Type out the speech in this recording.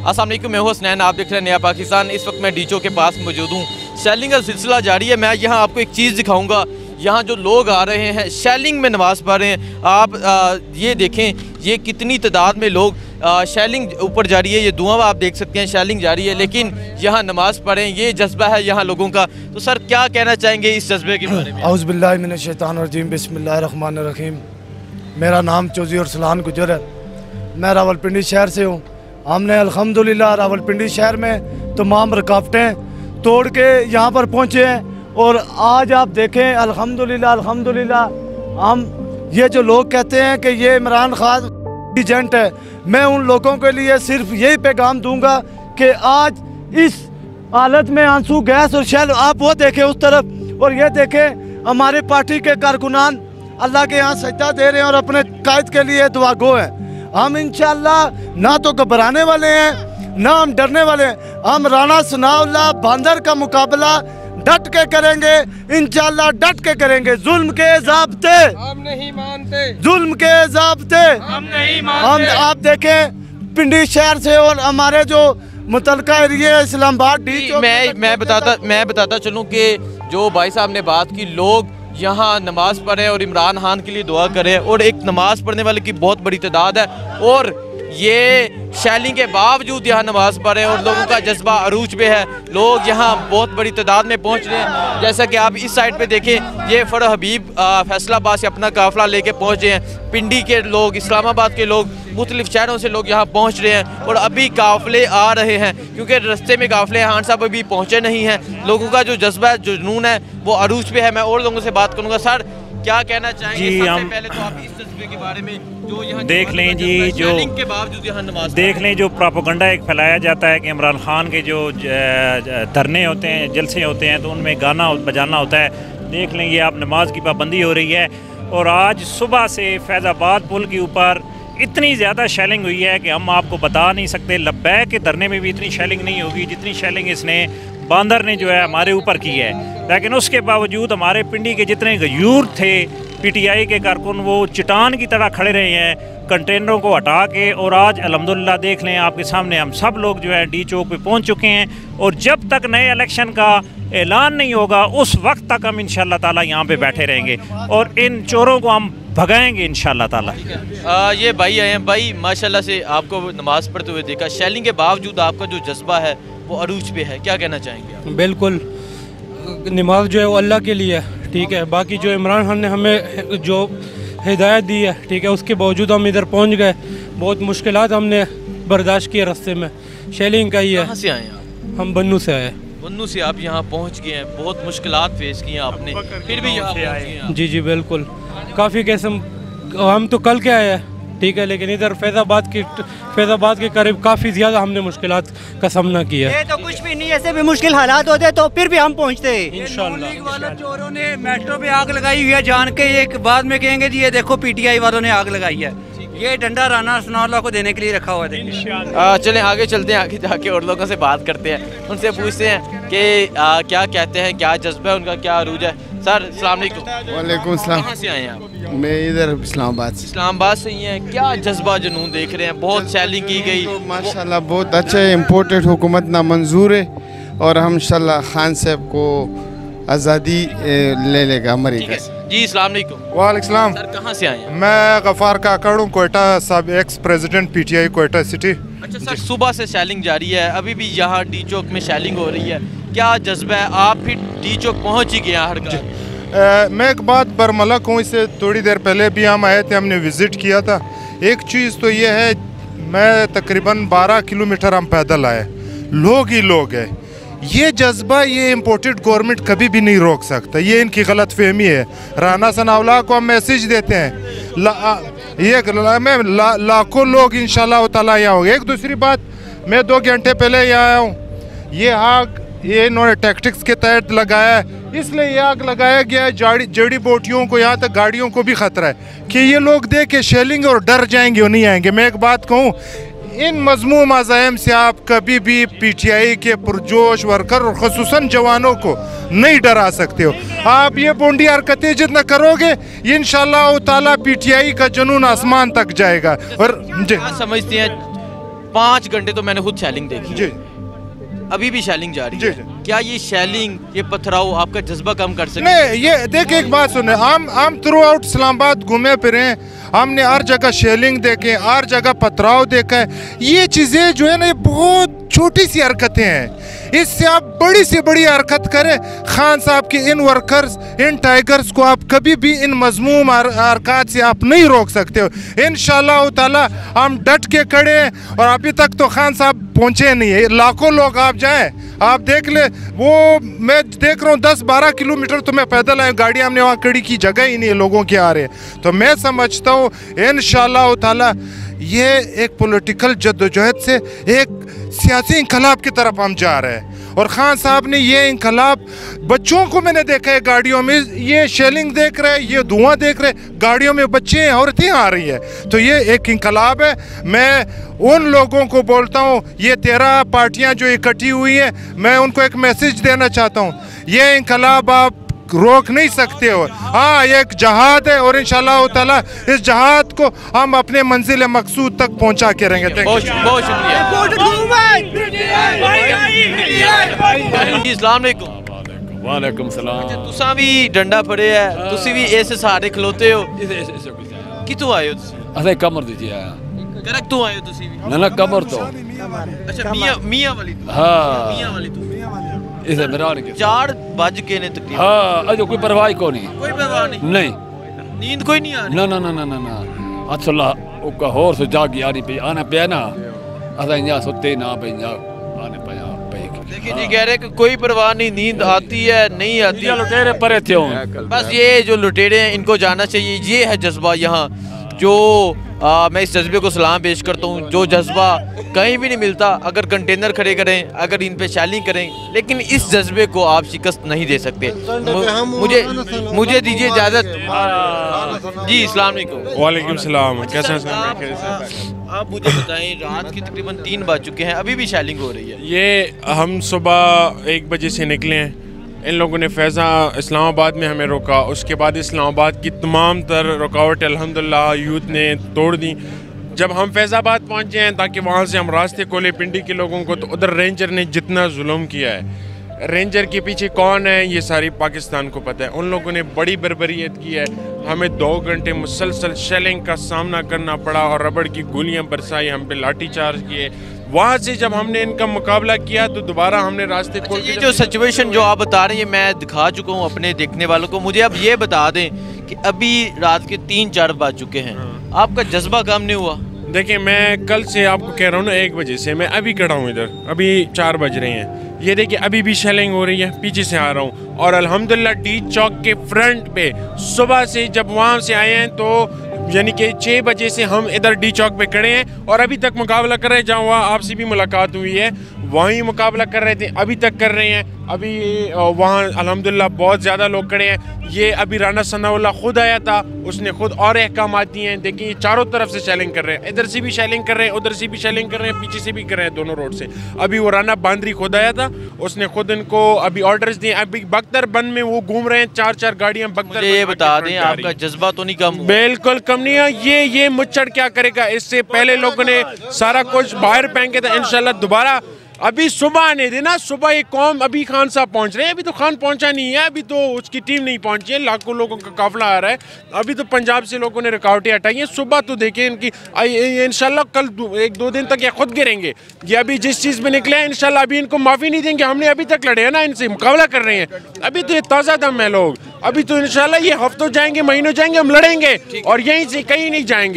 अस्सलाम वालेकुम, मैं हूं हसनैन, आप देख रहे हैं नया पाकिस्तान। इस वक्त मैं डीचो के पास मौजूद हूं। शैलिंग का सिलसिला जारी है। मैं यहाँ आपको एक चीज़ दिखाऊंगा। यहाँ जो लोग आ रहे हैं शैलिंग में नमाज़ पढ़ रहे हैं। आप ये देखें, ये कितनी तादाद में लोग शैलिंग ऊपर जारी है। ये धुआं आप देख सकते हैं, शैलिंग जारी है, लेकिन यहाँ नमाज़ पढ़ें, ये जज्बा है यहाँ लोगों का। तो सर क्या कहना चाहेंगे इस जज्बे के बारे में? औज़ु बिल्लाहि मिनश शैतानिर रजीम, बिस्मिल्लाहिर्रहमानिर रहीम। मेरा नाम चौधरी अरसलान गुजर है। मैं रावलपिंडी शहर से हूँ। हमने अल्हम्दुलिल्लाह रावलपिंडी शहर में तमाम रुकावटें तोड़ के यहाँ पर पहुँचे हैं और आज आप देखें अल्हम्दुलिल्लाह अल्हम्दुलिल्लाह। हम ये जो लोग कहते हैं कि ये इमरान खान एजेंट है, मैं उन लोगों के लिए सिर्फ यही पैगाम दूंगा कि आज इस हालत में आंसू गैस और शैल, आप वो देखें उस तरफ और ये देखें हमारे पार्टी के कारकुनान अल्लाह के यहाँ सजदा दे रहे हैं और अपने कायद के लिए दुआ गो हैं। हम इंशाअल्लाह ना तो घबराने वाले हैं ना हम डरने वाले हैं। हम राणा सनाउल्लाह बांदर का मुकाबला डट के करेंगे, इंशाअल्लाह डट के करेंगे। जुल्म के ज़ाब्ते हम नहीं मानते, जुल्म के ज़ाब्ते हम नहीं मानते। हम आप देखें पिंडी शहर से और हमारे जो मुतलका एरिया इस्लामाबाद डी, मैं बताता चलूँ कि जो भाई साहब ने बात की, लोग यहाँ नमाज़ पढ़ें और इमरान खान के लिए दुआ करें और एक नमाज़ पढ़ने वाले की बहुत बड़ी तादाद है और ये शैलिंग के बावजूद यहाँ नमाज़ पढ़े और लोगों का जज्बा अरूज पे है। लोग यहाँ बहुत बड़ी तादाद में पहुँच रहे हैं। जैसा कि आप इस साइड पे देखें, ये फर हबीब फैसलाबाद से अपना काफ़िला लेके पहुँचे हैं। पिंडी के लोग, इस्लामाबाद के लोग, मुख्तलिफ शहरों से लोग यहाँ पहुँच रहे हैं और अभी काफ़िले आ रहे हैं क्योंकि रास्ते में काफ़िले खान साहब अभी पहुँचे नहीं हैं। लोगों का जो जज्बा है, जो जुनून है, वो अरूज पे है। मैं और लोगों से बात करूँगा। सर क्या कहना चाहेंगे? सबसे पहले तो आप इस जज्बे के बारे में जो यहाँ देख लें जी, जो के बावजूद यहाँ नमाज देख लें, जो प्रोपेगेंडा एक फैलाया जाता है कि इमरान खान के जो धरने होते हैं, जलसे होते हैं, तो उनमें गाना बजाना होता है। देख लें, ये आप नमाज की पाबंदी हो रही है और आज सुबह से फैज़ाबाद पुल के ऊपर इतनी ज़्यादा शेलिंग हुई है कि हम आपको बता नहीं सकते। लब्बैक के धरने में भी इतनी शेलिंग नहीं होगी जितनी शेलिंग इसने बांदर ने जो है हमारे ऊपर की है। लेकिन उसके बावजूद हमारे पिंडी के जितने गयूर थे, पीटीआई के कारकुन, वो चट्टान की तरह खड़े रहे हैं कंटेनरों को हटा के। और आज अल्हम्दुलिल्लाह देख लें, आपके सामने हम सब लोग जो है डी चौक पे पहुंच चुके हैं और जब तक नए इलेक्शन का ऐलान नहीं होगा उस वक्त तक हम इंशाअल्लाह ताला यहाँ पे बैठे रहेंगे और इन चोरों को हम भगाएंगे इंशाअल्लाह ताला। ये भाई आए हैं। भाई माशाल्लाह से आपको नमाज़ पढ़ते हुए देखा, शैलिंग के बावजूद आपका जो जज्बा है वो अरूज पे है, क्या कहना चाहेंगे आप? बिल्कुल, नमाज जो है वो अल्लाह के लिए है, ठीक है। बाकी जो इमरान खान ने हमें जो हिदायत दी है, ठीक है, उसके बावजूद हम इधर पहुंच गए। बहुत मुश्किलात हमने बर्दाश्त किए रास्ते में। शेलिंग का ही है। कहाँ से आए आप? हम बन्नू से आए। बन्नू से आप यहाँ पहुँच गए हैं, बहुत मुश्किलात फेस की हैं आपने, फिर भी यहाँ पहुँच गए हैं। जी जी बिल्कुल, काफ़ी किस्म, हम तो कल के आए हैं, ठीक है, लेकिन इधर फैज़ाबाद के करीब काफ़ी ज़्यादा हमने मुश्किलात का सामना किया। ये तो कुछ भी नहीं, ऐसे भी मुश्किल हालात होते तो फिर भी हम पहुंचते। इंशाल्लाह। चोरों ने मेट्रो पे आग लगाई हुई है जान के, ये बाद में कहेंगे जी ये देखो पीटीआई वालों ने आग लगाई है। ये डंडा राणा सनाउल्लाह को देने के लिए रखा हुआ है। चलें आगे चलते हैं, आगे जाके और लोगों से बात करते हैं, उनसे पूछते हैं कि क्या कहते हैं, क्या जज्बा है उनका, क्या अरूज है। सर अस्सलाम वालेकुम। वालेकुम सलाम। कहाँ से आए हैं आप? मैं इधर इस्लामाबाद से। इस्लामाबाद से ही हैं। क्या जज्बा जुनून देख रहे हैं? बहुत शैलिंग की गई तो माशाल्लाह बहुत अच्छा है। इम्पोर्टेड हुकूमत ना मंजूर है और हम इंशाल्लाह खान साहब को आज़ादी ले लेगा अमेरिका से। जी अस्सलाम वालेकुम। वालेकुम सलाम। सर कहाँ से आए हैं? मैं गफ़ार काकड़ हूँ, कोयटा, सब ex president PTI Quetta city. अच्छा सर, सुबह से शैलिंग जारी है, अभी भी यहाँ डी चौक में शैलिंग हो रही है, क्या जज्बा है? आप फिर डी चौक पहुँच ही गए हर मैं एक बात बरमलक हूँ, इससे थोड़ी देर पहले भी हम आए थे, हमने विज़िट किया था। एक चीज़ तो ये है, मैं तकरीबन 12 किलोमीटर हम पैदल आए, लोग ही लोग हैं। ये जज्बा, ये इम्पोर्टेड गवर्नमेंट कभी भी नहीं रोक सकता, ये इनकी गलत फहमी है। राणा सनाउल्लाह को हम मैसेज देते हैं, लाखों लोग इंशाल्लाह ताला यहाँ होंगे। एक दूसरी बात, मैं 2 घंटे पहले यहाँ आया हूँ, ये आग ये इन्होंने टैक्टिक्स के तहत लगाया है, इसलिए ये आग लगाया गया है। जड़ी बूटियों को, यहाँ तक गाड़ियों को भी खतरा है कि ये लोग देख के शेलिंग और डर जाएंगे और नहीं आएंगे। मैं एक बात कहूँ, इन मज़मूम अज़ाइम से आप कभी भी पीटीआई के पुरजोश वर्कर और ख़ुसूसन जवानों को नहीं डरा सकते हो। आप ये बोंडी हरकतें जितना करोगे, इंशाअल्लाह ताला पीटीआई का जुनून आसमान तक जाएगा। और समझते हैं 5 घंटे तो मैंने खुद शैलिंग देखी जी अभी भी शैलिंग जारी जी, है। जी। क्या ये शैलिंग ये पथराव आपका जज्बा कम कर सकते नहीं, ये देखिए एक बात सुने, हम थ्रू आउट इस्लामाबाद घूमे फिरे, हमने हर जगह शेलिंग देखे, हर जगह पथराव देखा है। ये चीज़ें जो है ना, ये बहुत छोटी सी हरकतें हैं। इससे आप बड़ी से बड़ी हरकत करें, खान साहब के इन वर्कर्स, इन टाइगर्स को आप कभी भी इन मजमूम हरकत से आप नहीं रोक सकते हो। इंशाअल्लाह ताला हम डट के खड़े हैं, और अभी तक तो खान साहब पहुँचे नहीं है। लाखों लोग आप जाएँ, आप देख ले, वो मैं देख रहा हूँ 10-12 किलोमीटर तो मैं पैदल आया, गाड़ी हमने वहाँ खड़ी की जगह ही नहीं है, लोगों के आ रहे हैं। तो मैं समझता हूँ इंशाअल्लाह ताला ये एक पॉलिटिकल जद्दोजहद से एक सियासी इनकलाब की तरफ हम जा रहे हैं। और खान साहब ने ये इनकलाब, बच्चों को मैंने देखा है गाड़ियों में, ये शेलिंग देख रहे हैं, ये धुआं देख रहे हैं, गाड़ियों में बच्चे हैं, औरतें आ रही है। तो ये एक इनकलाब है। मैं उन लोगों को बोलता हूँ, ये 13 पार्टियाँ जो इकट्ठी हुई हैं, मैं उनको एक मैसेज देना चाहता हूँ, ये इनकलाब आप रोक नहीं सकते हो। हाँ, ये एक जहाद है, और इंशाअल्लाह ताला इस जहाद को हम अपने मंजिल मकसूद तक पहुँचा के रहेंगे। बहुत शुक्रिया। अस्सलाम वालेकुम। वालेकुम सलाम। तुसा भी डंडा फड़े है, तुसी भी इस सहारे खलोते हो, कितों आए हो तुसी? अरे कमर दीजिए आया करक तू आए हो तुसी भी? ना कमर तो अच्छा, मियां वाली तू? हाँ, मियां वाली तू? इसे मेरा नहीं 4 बज के ने तकरीबन। हाँ, अजो कोई परवाह को नहीं, कोई परवाह नहीं? नहीं, नींद कोई नहीं आ रही? ना ना ना ना ना ना अच्छा उका होर से जागी आनी पे आना पे ना, असा यहाँ सुते ना पे आने पे देखिए जी, कह रहे कि कोई परवाह नहीं, नींद आती है नहीं आती है। लुटेरे परे थे बस ये जो लुटेरे हैं इनको जाना चाहिए, ये है जज्बा यहाँ जो मैं इस जज्बे को सलाम पेश करता हूँ। जो जज्बा कहीं भी नहीं मिलता, अगर कंटेनर खड़े करें, अगर इन पे शैलिंग करें, लेकिन इस जज्बे को आप शिकस्त नहीं दे सकते। मुझे दीजिए इजाज़त। जी अस्सलाम वालेकुम। वालेकुम सलाम, कैसे हैं? आप मुझे बताएं, रात के तकरीबन 3 बज चुके हैं, अभी भी शैलिंग हो रही है? ये हम सुबह 1 बजे से निकले हैं, इन लोगों ने फैज़ा इस्लामाबाद में हमें रोका, उसके बाद इस्लामाबाद की तमाम तर रुकावट अल्हम्दुलिल्लाह यूथ ने तोड़ दी। जब हम फैज़ाबाद पहुँचे हैं ताकि वहाँ से हम रास्ते खोले पिंडी के लोगों को, तो उधर रेंजर ने जितना जुल्म किया है, रेंजर के पीछे कौन है ये सारी पाकिस्तान को पता है। उन लोगों ने बड़ी बर्बरियत की है, हमें 2 घंटे मुसलसल शेलिंग का सामना करना पड़ा और रबड़ की गोलियां बरसाई, हम पे लाठी चार्ज किए। वहाँ से जब हमने इनका मुकाबला किया तो दोबारा हमने रास्ते खोल के। ये जो सिचुएशन जो आप बता रहे हैं मैं दिखा चुका हूँ अपने देखने वालों को। मुझे अब ये बता दें कि अभी रात के 3-4 बज चुके हैं, आपका जज्बा कम नहीं हुआ? देखिए, मैं कल से आपको कह रहा हूँ ना, 1 बजे से मैं अभी खड़ा हूँ इधर, अभी 4 बज रहे हैं। ये देखिए अभी भी शेलिंग हो रही है, पीछे से आ रहा हूँ। और अल्हम्दुलिल्लाह डी चौक के फ्रंट पे सुबह से जब वहाँ से आए हैं तो यानी कि 6 बजे से हम इधर डी चौक पे खड़े हैं और अभी तक मुकाबला कर रहे हैं। जहाँ वहाँ आपसे भी मुलाकात हुई है, वहीं मुकाबला कर रहे थे, अभी तक कर रहे हैं। अभी वहाँ अल्हम्दुलिल्लाह बहुत ज़्यादा लोग खड़े हैं। ये अभी राना सनाउल्लाह खुद आया था, उसने खुद और अहकामात दिए हैं। देखिए चारों तरफ से शेलिंग कर रहे हैं, इधर से भी शेलिंग कर रहे हैं, उधर से भी शेलिंग कर रहे हैं, पीछे से भी कर रहे हैं, दोनों रोड से। अभी वो राना बांद्री खुद आया था, उसने खुद इनको अभी ऑर्डर्स दिए। अभी बख्तर बंद में वो घूम रहे हैं, 4-4 गाड़ियाँ बख्तर। ये बता दें, आपका जज्बा तो नहीं कम? बिल्कुल कम नहीं है। ये मुच्चड़ क्या करेगा? इससे पहले लोगों ने सारा कुछ बाहर फेंके था, इंशाल्लाह दोबारा अभी सुबह आने देना। सुबह एक कौम, अभी खान साहब पहुंच रहे हैं, अभी तो खान पहुंचा नहीं है, अभी तो उसकी टीम नहीं पहुंची है, लाखों लोगों का काफिला आ रहा है। अभी तो पंजाब से लोगों ने रुकावटें हटाई हैं। सुबह तो देखें इनकी, इंशाल्लाह कल 1-2 दिन तक ये खुद गिरेंगे। ये अभी जिस चीज़ में निकले हैं इंशाल्लाह अभी इनको माफ़ी नहीं देंगे। हमने अभी तक लड़े हैं ना, इनसे मुकाबला कर रहे हैं, अभी तो ये ताज़ा दम है लोग। अभी तो इंशाल्लाह ये हफ्तों जाएंगे, महीनों जाएंगे, हम लड़ेंगे और यहीं से कहीं नहीं जाएंगे।